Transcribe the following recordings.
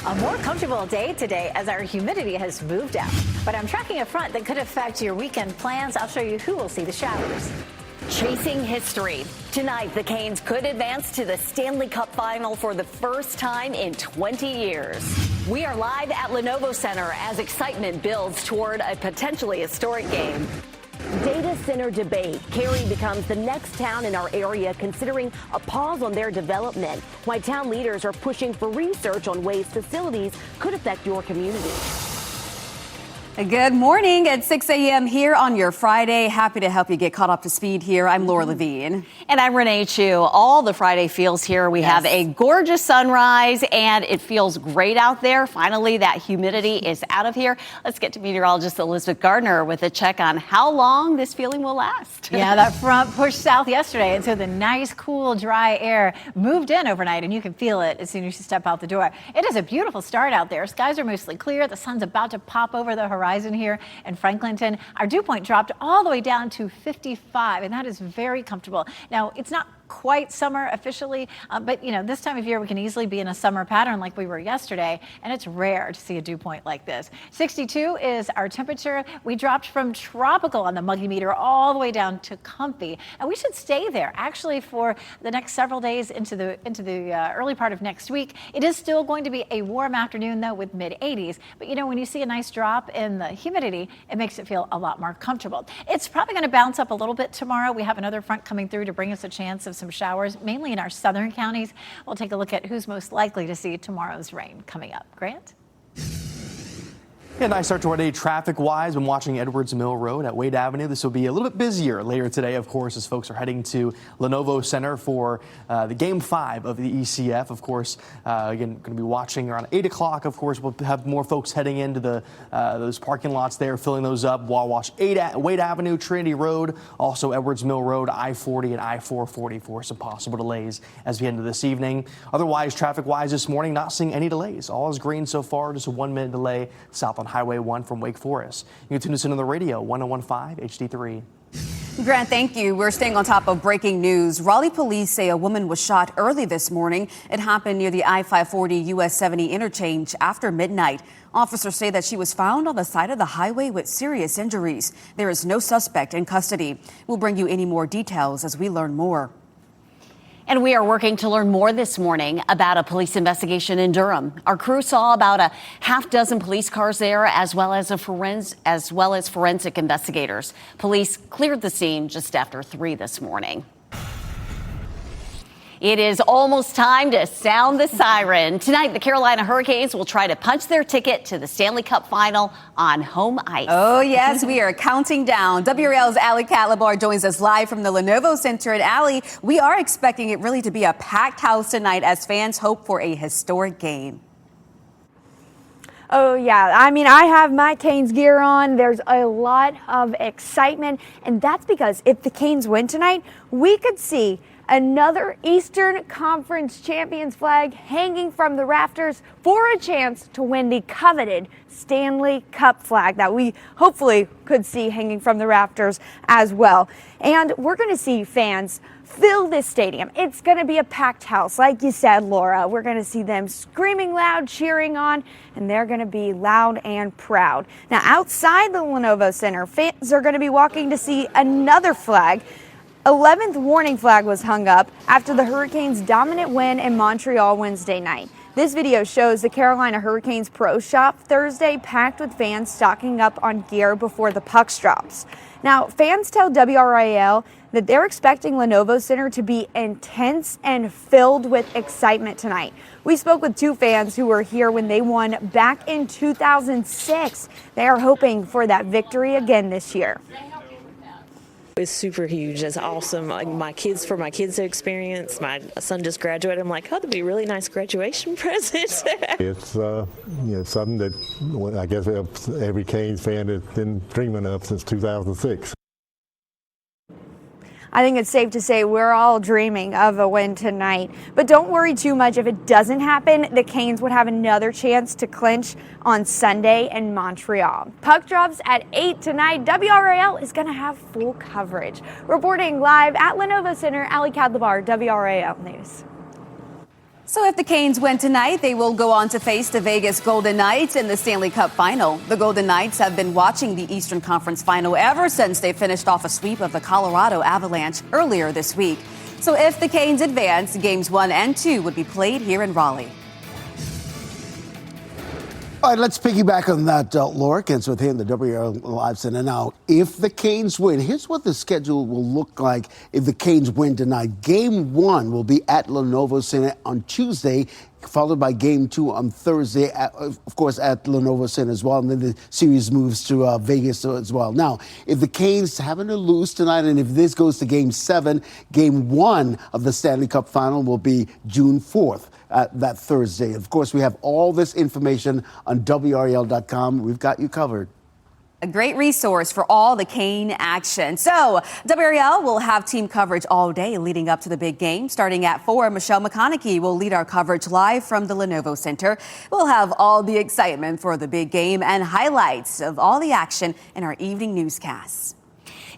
A more comfortable day today as our humidity has moved out. But I'm tracking a front that could affect your weekend plans. I'll show you who will see the showers. Chasing history. Tonight, the Canes could advance to the Stanley Cup final for the first time in 20 years. We are live at Lenovo Center as excitement builds toward a potentially historic game. Data center debate. Cary becomes the next town in our area considering a pause on their development. Why town leaders are pushing for research on ways facilities could affect your community. Good morning at 6 a.m. here on your Friday. Happy to help you get caught up to speed here. I'm Laura Levine. And I'm Renee Chu. All the Friday feels here. We have a gorgeous sunrise and it feels great out there. Finally, that humidity is out of here. Let's get to meteorologist Elizabeth Gardner with a check on how long this feeling will last. Yeah, that front pushed south yesterday, and so the nice, cool, dry air moved in overnight, and you can feel it as soon as you step out the door. It is a beautiful start out there. Skies are mostly clear. The sun's about to pop over the horizon here in Franklinton. Our dew point dropped all the way down to 55, and that is very comfortable. Now, it's not quite summer officially, but you know, this time of year we can easily be in a summer pattern like we were yesterday, and it's rare to see a dew point like this. 62 is our temperature. We dropped from tropical on the muggy meter all the way down to comfy, and we should stay there actually for the next several days into the early part of next week. It is still going to be a warm afternoon though, with mid 80s, but you know, when you see a nice drop in the humidity, it makes it feel a lot more comfortable. It's probably going to bounce up a little bit tomorrow. We have another front coming through to bring us a chance of some showers, mainly in our southern counties. We'll take a look at who's most likely to see tomorrow's rain coming up. Grant? Yeah, nice start to our day traffic-wise. I'm watching Edwards Mill Road at Wade Avenue. This will be a little bit busier later today, of course, as folks are heading to Lenovo Center for the Game 5 of the ECF. Of course, again, going to be watching around 8 o'clock. Of course, we'll have more folks heading into those parking lots there, filling those up. While watch Wade Avenue, Trinity Road, also Edwards Mill Road, I-40 and I-440 for some possible delays as we head into this evening. Otherwise, traffic-wise this morning, not seeing any delays. All is green so far, just a 1-minute delay south on Highway 1 from Wake Forest. You can tune us in on the radio, 1015 HD3. Grant, thank you. We're staying on top of breaking news. Raleigh police say a woman was shot early this morning. It happened near the I-540 US 70 interchange after midnight. Officers say that she was found on the side of the highway with serious injuries. There is no suspect in custody. We'll bring you any more details as we learn more. And we are working to learn more this morning about a police investigation in Durham. Our crew saw about a half dozen police cars there, as well as forensic investigators. Police cleared the scene just after 3 this morning. It is almost time to sound the siren. Tonight, the Carolina Hurricanes will try to punch their ticket to the Stanley Cup final on home ice. Oh, yes, we are counting down. WRAL's Allie Catlabar joins us live from the Lenovo Center. And Allie, we are expecting it really to be a packed house tonight as fans hope for a historic game. Oh, yeah. I mean, I have my Canes gear on. There's a lot of excitement, and that's because if the Canes win tonight, we could see another Eastern Conference champions flag hanging from the rafters for a chance to win the coveted Stanley Cup flag that we hopefully could see hanging from the rafters as well. And we're going to see fans fill this stadium. It's going to be a packed house. Like you said, Laura, we're going to see them screaming loud, cheering on, and they're going to be loud and proud. Now, outside the Lenovo Center, fans are going to be walking to see another flag. 11th warning flag was hung up after the Hurricanes' dominant win in Montreal Wednesday night. This video shows the Carolina Hurricanes Pro Shop Thursday packed with fans stocking up on gear before the puck drops. Now, fans tell WRAL that they're expecting Lenovo Center to be intense and filled with excitement tonight. We spoke with 2 fans who were here when they won back in 2006. They are hoping for that victory again this year. It's super huge. It's awesome. Like for my kids to experience. My son just graduated. I'm like, oh, that'd be a really nice graduation present. It's something that I guess every Canes fan has been dreaming of since 2006. I think it's safe to say we're all dreaming of a win tonight. But don't worry too much if it doesn't happen. The Canes would have another chance to clinch on Sunday in Montreal. Puck drops at 8 tonight. WRAL is going to have full coverage. Reporting live at Lenovo Center, Allie Cadlabar, WRAL News. So if the Canes win tonight, they will go on to face the Vegas Golden Knights in the Stanley Cup Final. The Golden Knights have been watching the Eastern Conference Final ever since they finished off a sweep of the Colorado Avalanche earlier this week. So if the Canes advance, games 1 and 2 would be played here in Raleigh. All right, let's piggyback on that, Laura Kent's with him, the WRAL Live Center. Now, if the Canes win, here's what the schedule will look like if the Canes win tonight. Game 1 will be at Lenovo Center on Tuesday, followed by Game 2 on Thursday, of course, at Lenovo Center as well. And then the series moves to Vegas as well. Now, if the Canes happen to lose tonight, and if this goes to Game 7, Game 1 of the Stanley Cup Final will be June 4th. That Thursday. Of course, we have all this information on WRAL.com. We've got you covered. A great resource for all the Cane action. So, WRAL will have team coverage all day leading up to the big game. Starting at 4, Michelle McConaughey will lead our coverage live from the Lenovo Center. We'll have all the excitement for the big game and highlights of all the action in our evening newscasts.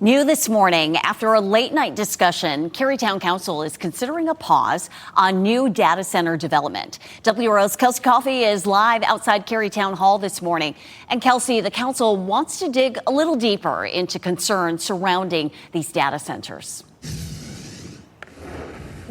New this morning, after a late night discussion, Cary Town Council is considering a pause on new data center development. WRL's Kelsey Coffey is live outside Cary Town Hall this morning. And Kelsey, the council wants to dig a little deeper into concerns surrounding these data centers.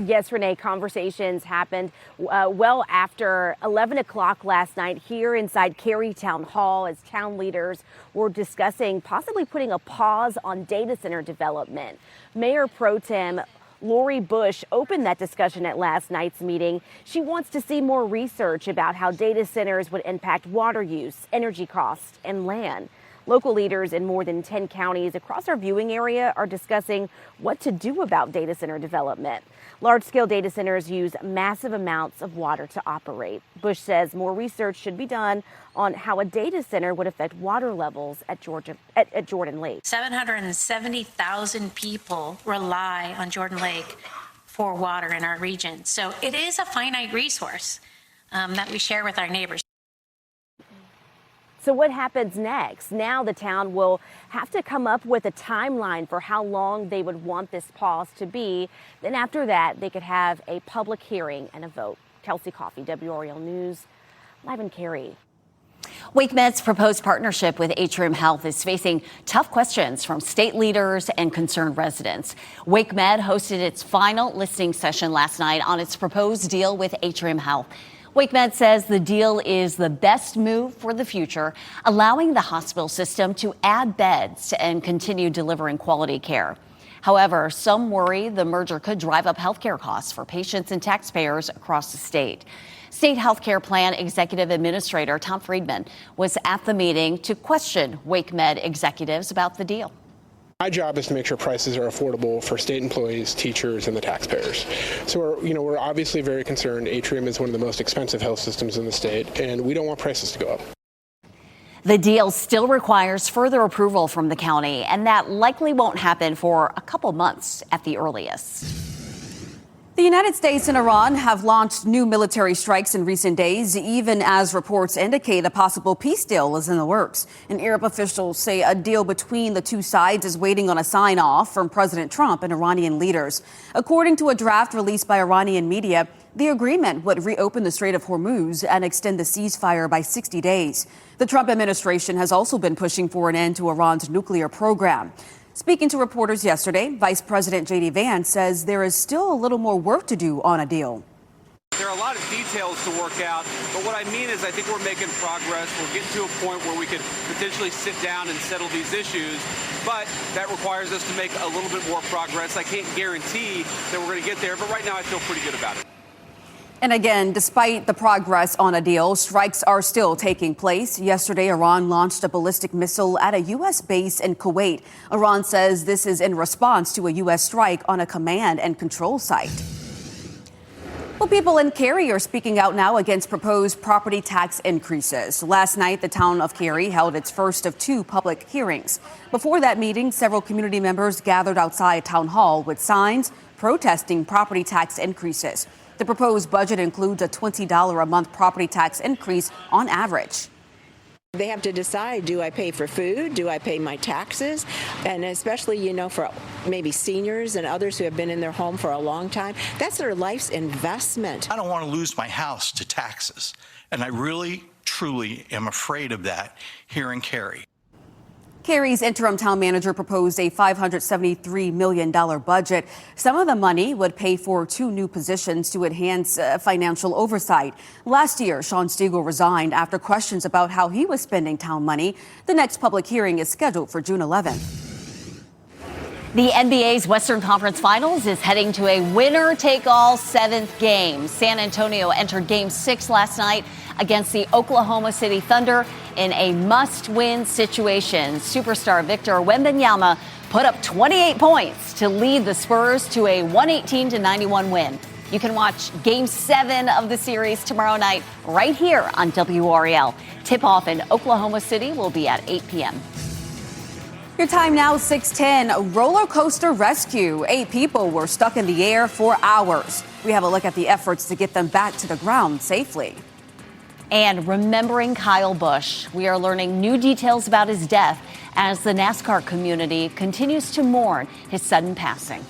Yes, Renee, conversations happened well after 11 o'clock last night here inside Cary Town Hall as town leaders were discussing possibly putting a pause on data center development. Mayor Pro Tem Lori Bush opened that discussion at last night's meeting. She wants to see more research about how data centers would impact water use, energy costs, and land. Local leaders in more than 10 counties across our viewing area are discussing what to do about data center development. Large-scale data centers use massive amounts of water to operate. Bush says more research should be done on how a data center would affect water levels at Jordan Lake. 770,000 people rely on Jordan Lake for water in our region. So it is a finite resource that we share with our neighbors. So what happens next? Now the town will have to come up with a timeline for how long they would want this pause to be. Then after that, they could have a public hearing and a vote. Kelsey Coffey, WRAL News, live in Cary. WakeMed's proposed partnership with Atrium Health is facing tough questions from state leaders and concerned residents. WakeMed hosted its final listening session last night on its proposed deal with Atrium Health. WakeMed says the deal is the best move for the future, allowing the hospital system to add beds and continue delivering quality care. However, some worry the merger could drive up healthcare costs for patients and taxpayers across the state. State Healthcare Plan Executive Administrator Tom Friedman was at the meeting to question WakeMed executives about the deal. My job is to make sure prices are affordable for state employees, teachers, and the taxpayers. So we're obviously very concerned. Atrium is one of the most expensive health systems in the state, and we don't want prices to go up. The deal still requires further approval from the county, and that likely won't happen for a couple months at the earliest. The United States and Iran have launched new military strikes in recent days, even as reports indicate a possible peace deal is in the works. And Arab officials say a deal between the two sides is waiting on a sign-off from President Trump and Iranian leaders. According to a draft released by Iranian media, the agreement would reopen the Strait of Hormuz and extend the ceasefire by 60 days. The Trump administration has also been pushing for an end to Iran's nuclear program. Speaking to reporters yesterday, Vice President J.D. Vance says there is still a little more work to do on a deal. There are a lot of details to work out, but what I mean is I think we're making progress. We're getting to a point where we could potentially sit down and settle these issues, but that requires us to make a little bit more progress. I can't guarantee that we're going to get there, but right now I feel pretty good about it. And again, despite the progress on a deal, strikes are still taking place. Yesterday, Iran launched a ballistic missile at a U.S. base in Kuwait. Iran says this is in response to a U.S. strike on a command and control site. Well, people in Cary are speaking out now against proposed property tax increases. Last night, the town of Cary held its first of 2 public hearings. Before that meeting, several community members gathered outside Town Hall with signs protesting property tax increases. The proposed budget includes a $20 a month property tax increase on average. They have to decide, do I pay for food? Do I pay my taxes? And especially, for maybe seniors and others who have been in their home for a long time, that's their life's investment. I don't want to lose my house to taxes. And I really, truly am afraid of that here in Cary. Cary's interim town manager proposed a $573 million budget. Some of the money would pay for 2 new positions to enhance financial oversight. Last year, Sean Stegall resigned after questions about how he was spending town money. The next public hearing is scheduled for June 11th. The NBA's Western Conference Finals is heading to a winner-take-all 7th game. San Antonio entered Game 6 last night against the Oklahoma City Thunder in a must-win situation. Superstar Victor Wembanyama put up 28 points to lead the Spurs to a 118-91 win. You can watch Game 7 of the series tomorrow night right here on WRAL. Tip-off in Oklahoma City will be at 8 p.m. Your time now, 6:10. A roller coaster rescue. 8 people were stuck in the air for hours. We have a look at the efforts to get them back to the ground safely. And remembering Kyle Busch, we are learning new details about his death as the NASCAR community continues to mourn his sudden passing.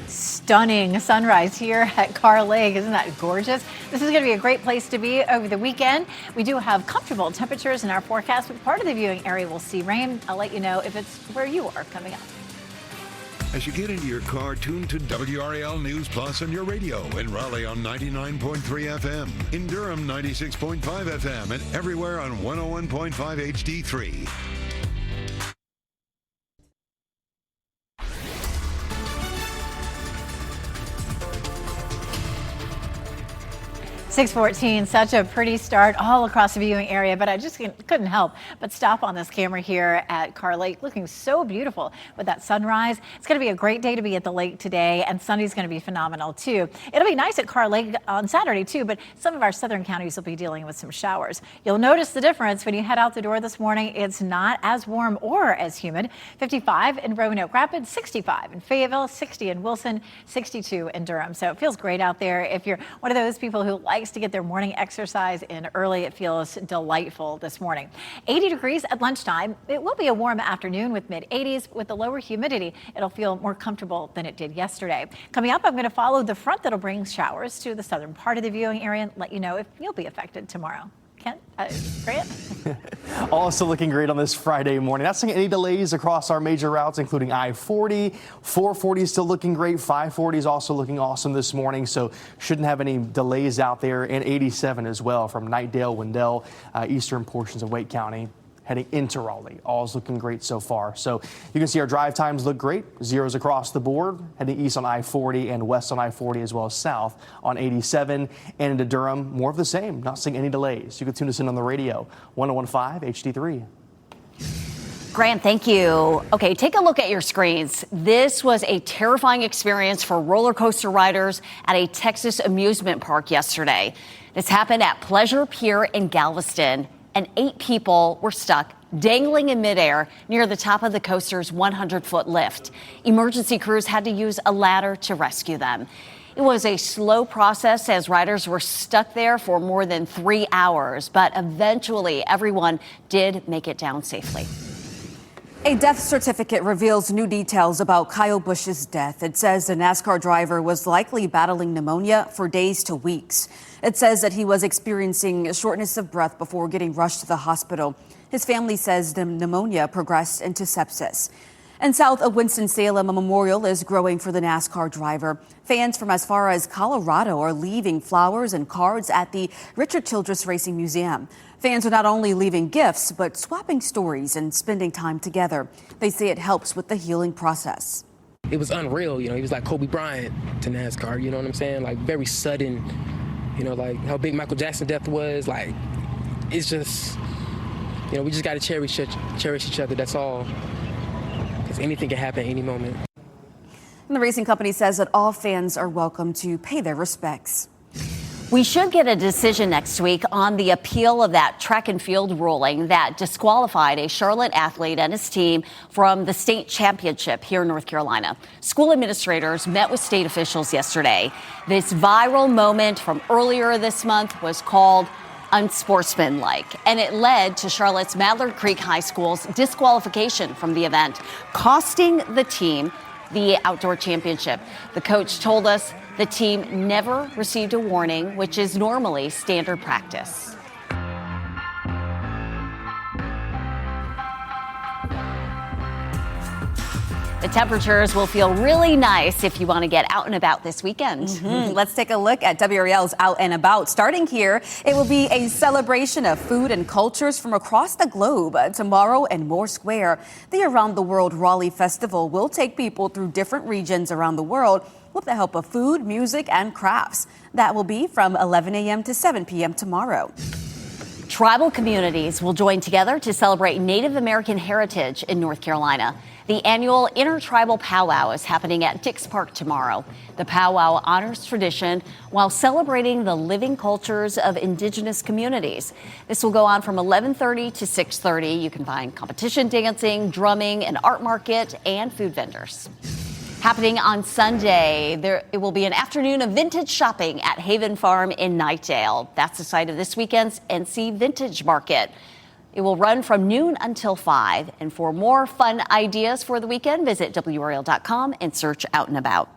Stunning sunrise here at Carr Lake. Isn't that gorgeous? This is going to be a great place to be over the weekend. We do have comfortable temperatures in our forecast, but part of the viewing area will see rain. I'll let you know if it's where you are coming up. As you get into your car, tune to WRAL News Plus on your radio. In Raleigh on 99.3 FM. In Durham, 96.5 FM. And everywhere on 101.5 HD3. 6:14, such a pretty start all across the viewing area, but I just couldn't help but stop on this camera here at Carr Lake, looking so beautiful with that sunrise. It's going to be a great day to be at the lake today, and Sunday's going to be phenomenal too. It'll be nice at Carr Lake on Saturday too, but some of our southern counties will be dealing with some showers. You'll notice the difference when you head out the door this morning. It's not as warm or as humid. 55 in Roanoke Rapids, 65 in Fayetteville, 60 in Wilson, 62 in Durham. So it feels great out there. If you're one of those people who likes to get their morning exercise in early, it feels delightful this morning. 80 degrees at lunchtime. It will be a warm afternoon with mid-80s. With the lower humidity, it'll feel more comfortable than it did yesterday. Coming up, I'm going to follow the front that'll bring showers to the southern part of the viewing area and let you know if you'll be affected tomorrow. Kent, Grant? Also looking great on this Friday morning. Not seeing any delays across our major routes, including I-40. 440 is still looking great. 540 is also looking awesome this morning, so shouldn't have any delays out there. And 87 as well from Knightdale, Wendell, eastern portions of Wake County, heading into Raleigh. All's looking great so far. So you can see our drive times look great. Zeros across the board, heading east on I-40 and west on I-40 as well as south on 87 and into Durham. More of the same. Not seeing any delays. You can tune us in on the radio. 101.5 HD3. Grant, thank you. Okay, take a look at your screens. This was a terrifying experience for roller coaster riders at a Texas amusement park yesterday. This happened at Pleasure Pier in Galveston, and 8 people were stuck dangling in midair near the top of the coaster's 100-foot lift. Emergency crews had to use a ladder to rescue them. It was a slow process as riders were stuck there for more than 3 hours, but eventually everyone did make it down safely. A death certificate reveals new details about Kyle Busch's death. It says the NASCAR driver was likely battling pneumonia for days to weeks. It says that he was experiencing shortness of breath before getting rushed to the hospital. His family says the pneumonia progressed into sepsis. And south of Winston-Salem, a memorial is growing for the NASCAR driver. Fans from as far as Colorado are leaving flowers and cards at the Richard Childress Racing Museum. Fans are not only leaving gifts, but swapping stories and spending time together. They say it helps with the healing process. It was unreal, he was like Kobe Bryant to NASCAR, you know what I'm saying? Like very sudden, like how big Michael Jackson's death was. Like, it's just, we just got to cherish each other, that's all. Because anything can happen any moment. And the racing company says that all fans are welcome to pay their respects. We should get a decision next week on the appeal of that track and field ruling that disqualified a Charlotte athlete and his team from the state championship here in North Carolina. School administrators met with state officials yesterday. This viral moment from earlier this month was called unsportsmanlike, and it led to Charlotte's Mallard Creek High School's disqualification from the event, costing the team the outdoor championship. The coach told us the team never received a warning, which is normally standard practice. The temperatures will feel really nice if you want to get out and about this weekend. Let's take a look at WRAL's Out and About. Starting here, it will be a celebration of food and cultures from across the globe. Tomorrow in Moore Square, the Around the World Raleigh Festival will take people through different regions around the world with the help of food, music, and crafts. That will be from 11 a.m. to 7 p.m. tomorrow. Tribal communities will join together to celebrate Native American heritage in North Carolina. The annual Intertribal Powwow is happening at Dix Park tomorrow. The powwow honors tradition while celebrating the living cultures of indigenous communities. This will go on from 11:30 to 6:30. You can find competition dancing, drumming, an art market, and food vendors. Happening on Sunday, it will be an afternoon of vintage shopping at Haven Farm in Knightdale. That's the site of this weekend's NC Vintage Market. It will run from noon until 5. And for more fun ideas for the weekend, visit WRAL.com and search Out and About.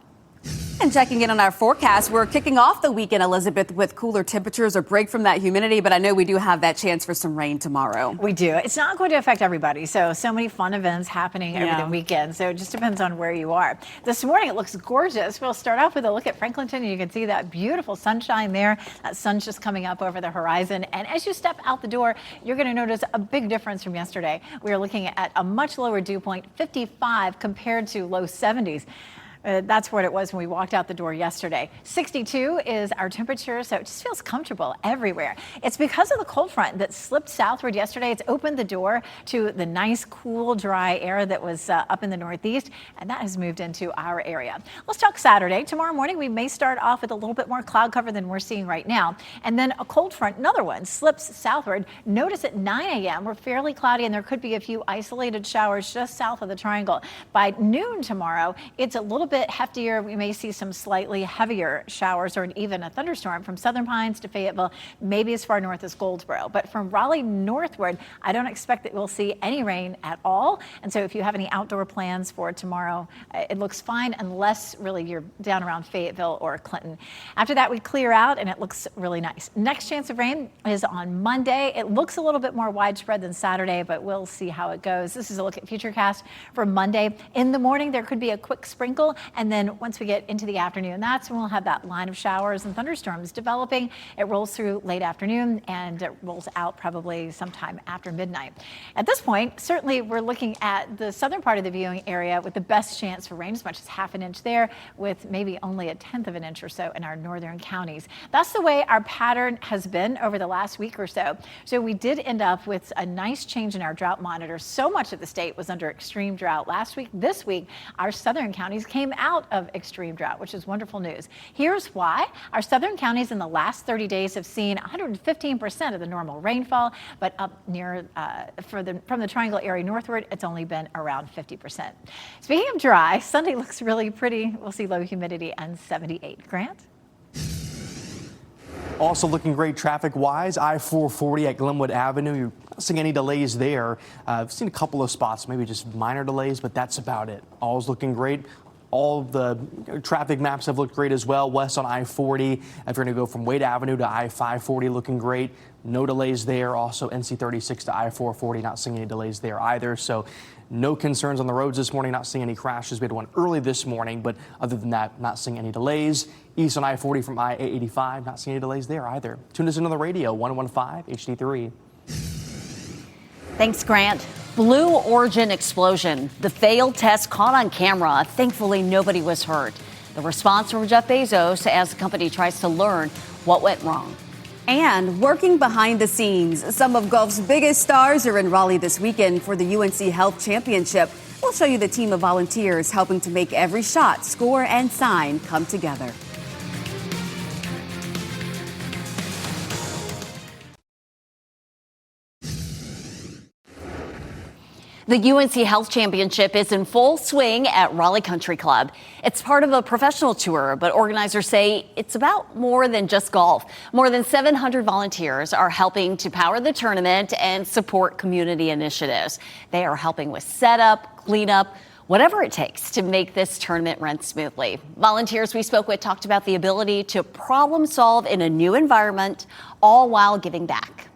And checking in on our forecast, we're kicking off the weekend, Elizabeth, with cooler temperatures, a break from that humidity, but I know we do have that chance for some rain tomorrow. We do. It's not going to affect everybody. So many fun events happening over the weekend. So it just depends on where you are. This morning, it looks gorgeous. We'll start off with a look at Franklinton. You can see that beautiful sunshine there. That sun's just coming up over the horizon. And as you step out the door, you're going to notice a big difference from yesterday. We are looking at a much lower dew point, 55 compared to low 70s. That's what it was when we walked out the door yesterday. 62 is our temperature, so it just feels comfortable everywhere. It's because of the cold front that slipped southward yesterday. It's opened the door to the nice, cool, dry air that was up in the northeast, and that has moved into our area. Let's talk Saturday. Tomorrow morning, we may start off with a little bit more cloud cover than we're seeing right now, and then a cold front, another one, slips southward. Notice at 9 a.m., we're fairly cloudy, and there could be a few isolated showers just south of the triangle. By noon tomorrow, it's a little bit heftier. We may see some slightly heavier showers or even a thunderstorm from Southern Pines to Fayetteville, maybe as far north as Goldsboro. But from Raleigh northward, I don't expect that we'll see any rain at all. And so if you have any outdoor plans for tomorrow, it looks fine unless really you're down around Fayetteville or Clinton. After that, we clear out and it looks really nice. Next chance of rain is on Monday. It looks a little bit more widespread than Saturday, but we'll see how it goes. This is a look at Futurecast for Monday. In the morning, there could be a quick sprinkle. And then once we get into the afternoon, that's when we'll have that line of showers and thunderstorms developing. It rolls through late afternoon and it rolls out probably sometime after midnight. At this point, certainly we're looking at the southern part of the viewing area with the best chance for rain, as much as half an inch there, with maybe only a tenth of an inch or so in our northern counties. That's the way our pattern has been over the last week or so. So we did end up with a nice change in our drought monitor. So much of the state was under extreme drought last week. This week, our southern counties came out of extreme drought, which is wonderful news. Here's why. Our southern counties in the last 30 days have seen 115% of the normal rainfall, but up near from the triangle area northward, it's only been around 50%. Speaking of dry, Sunday looks really pretty. We'll see low humidity and 78. Grant? Also looking great traffic-wise, I-440 at Glenwood Avenue. You're not seeing any delays there. I've seen a couple of spots, maybe just minor delays, but that's about it. All's looking great. All of the traffic maps have looked great as well. West on I-40, if you're going to go from Wade Avenue to I-540, looking great. No delays there. Also, NC36 to I-440, not seeing any delays there either. So no concerns on the roads this morning, not seeing any crashes. We had one early this morning, but other than that, not seeing any delays. East on I-40 from I-85, not seeing any delays there either. Tune us in on the radio, 101.5 HD3. Thanks, Grant. Blue Origin explosion. The failed test caught on camera. Thankfully, nobody was hurt. The response from Jeff Bezos as the company tries to learn what went wrong. And working behind the scenes, some of golf's biggest stars are in Raleigh this weekend for the UNC Health Championship. We'll show you the team of volunteers helping to make every shot, score, and sign come together. The UNC Health Championship is in full swing at Raleigh Country Club. It's part of a professional tour, but organizers say it's about more than just golf. More than 700 volunteers are helping to power the tournament and support community initiatives. They are helping with setup, cleanup, whatever it takes to make this tournament run smoothly. Volunteers we spoke with talked about the ability to problem solve in a new environment, all while giving back.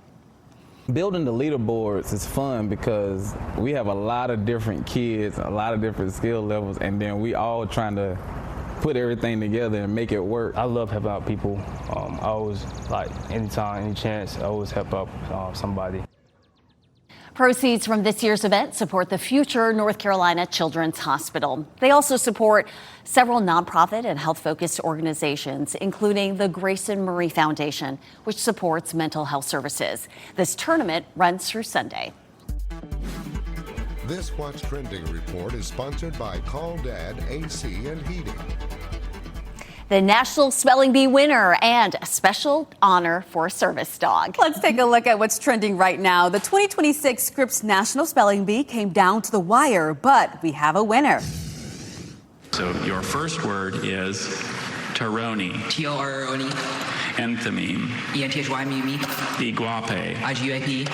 Building the leaderboards is fun because we have a lot of different kids, a lot of different skill levels, and then we all trying to put everything together and make it work. I love helping out people. I always, like, anytime, any chance, I always help out somebody. Proceeds from this year's event support the future North Carolina Children's Hospital. They also support several nonprofit and health-focused organizations, including the Grayson Murray Foundation, which supports mental health services. This tournament runs through Sunday. This What's Trending report is sponsored by Call Dad AC and Heating. The National Spelling Bee winner and a special honor for a service dog. Let's take a look at what's trending right now. The 2026 Scripps National Spelling Bee came down to the wire, but we have a winner. So your first word is Taroni. T-O-R-O-N-E. Enthymeme. E-N-T-H-Y-M-E-M-E. Iguape. I-G-U-A-P.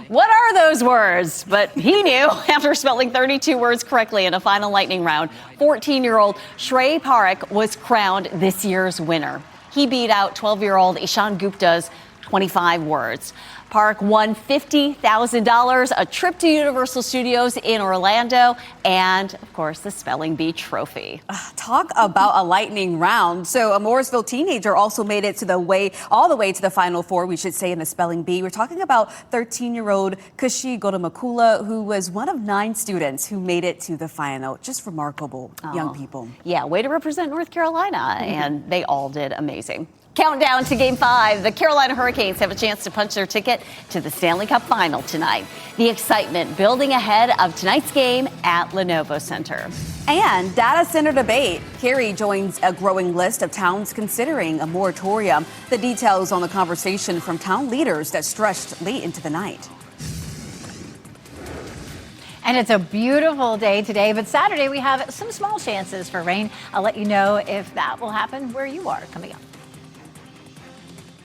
What are those words? But he knew after spelling 32 words correctly in a final lightning round. 14-year-old Shrey Parekh was crowned this year's winner. He beat out 12-year-old Ishan Gupta's 25 words. Parekh won $50,000, a trip to Universal Studios in Orlando, and, of course, the Spelling Bee trophy. Talk about a lightning round. So a Mooresville teenager also made it all the way to the Final Four, we should say, in the Spelling Bee. We're talking about 13-year-old Kushi Godamakula, who was one of 9 students who made it to the final. Just remarkable young people. Yeah, way to represent North Carolina, and they all did amazing. Countdown to Game 5. The Carolina Hurricanes have a chance to punch their ticket to the Stanley Cup Final tonight. The excitement building ahead of tonight's game at Lenovo Center. And data center debate. Cary joins a growing list of towns considering a moratorium. The details on the conversation from town leaders that stretched late into the night. And it's a beautiful day today, but Saturday we have some small chances for rain. I'll let you know if that will happen where you are coming up.